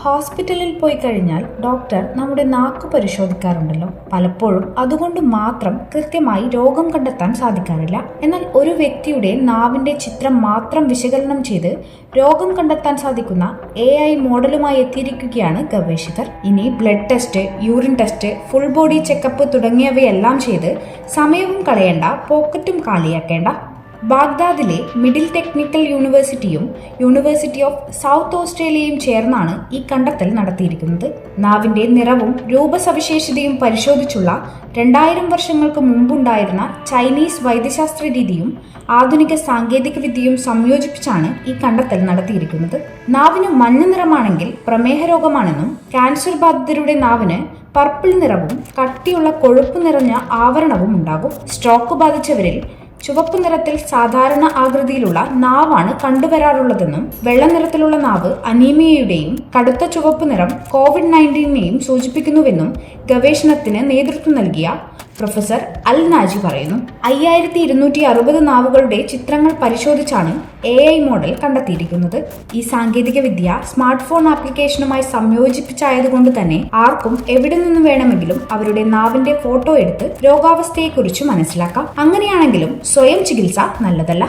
ഹോസ്പിറ്റലിൽ പോയി കഴിഞ്ഞാൽ ഡോക്ടർ നമ്മുടെ നാക്ക് പരിശോധിക്കാറുണ്ടല്ലോ. പലപ്പോഴും അതുകൊണ്ട് മാത്രം കൃത്യമായി രോഗം കണ്ടെത്താൻ സാധിക്കാറില്ല. എന്നാൽ ഒരു വ്യക്തിയുടെ നാവിന്റെ ചിത്രം മാത്രം വിശകലനം ചെയ്ത് രോഗം കണ്ടെത്താൻ സാധിക്കുന്ന AI മോഡലുമായി എത്തിയിരിക്കുകയാണ് ഗവേഷകർ. ഇനി blood test, urine test, full body checkup തുടങ്ങിയവയെല്ലാം ചെയ്ത് സമയവും കളയേണ്ട, പോക്കറ്റും കാലിയാക്കേണ്ട. ബാഗ്ദാദിലെ മിഡിൽ ടെക്നിക്കൽ യൂണിവേഴ്സിറ്റിയും യൂണിവേഴ്സിറ്റി ഓഫ് സൗത്ത് ഓസ്ട്രേലിയയും ചേർന്നാണ് ഈ കണ്ടെത്തൽ നടത്തിയിരിക്കുന്നത്. നാവിന്റെ നിറവും രൂപസവിശേഷതയും പരിശോധിച്ചുള്ള 2000 വർഷങ്ങൾക്ക് മുമ്പുണ്ടായിരുന്ന ചൈനീസ് വൈദ്യശാസ്ത്ര രീതിയും ആധുനിക സാങ്കേതിക വിദ്യയും സംയോജിപ്പിച്ചാണ് ഈ കണ്ടെത്തൽ നടത്തിയിരിക്കുന്നത്. നാവിന് മഞ്ഞ നിറമാണെങ്കിൽ പ്രമേഹ രോഗമാണെന്നും, ക്യാൻസർ ബാധിതരുടെ നാവിന് പർപ്പിൾ നിറവും കട്ടിയുള്ള കൊഴുപ്പ് നിറഞ്ഞ ആവരണവും ഉണ്ടാകും. സ്ട്രോക്ക് ബാധിച്ചവരിൽ ചുവപ്പ് നിറത്തിൽ സാധാരണ ആകൃതിയിലുള്ള നാവാണ് കണ്ടുവരാറുള്ളതെന്നും, വെള്ള നിറത്തിലുള്ള നാവ് അനീമിയയുടെയും കടുത്ത ചുവപ്പ് നിറം COVID-19നെയും സൂചിപ്പിക്കുന്നുവെന്നും ഗവേഷണത്തിന് നേതൃത്വം നൽകിയ പ്രൊഫസർ അൽ നാജി പറയുന്നു. 5260 നാവുകളുടെ ചിത്രങ്ങൾ പരിശോധിച്ചാണ് AI മോഡൽ കണ്ടെത്തിയിരിക്കുന്നത്. ഈ സാങ്കേതിക വിദ്യ സ്മാർട്ട് ഫോൺ ആപ്ലിക്കേഷനുമായി സംയോജിപ്പിച്ചായതുകൊണ്ട് തന്നെ ആർക്കും എവിടെ നിന്ന് വേണമെങ്കിലും അവരുടെ നാവിന്റെ ഫോട്ടോ എടുത്ത് രോഗാവസ്ഥയെക്കുറിച്ച് മനസ്സിലാക്കാം. അങ്ങനെയാണെങ്കിലും സ്വയം ചികിത്സ നല്ലതല്ല.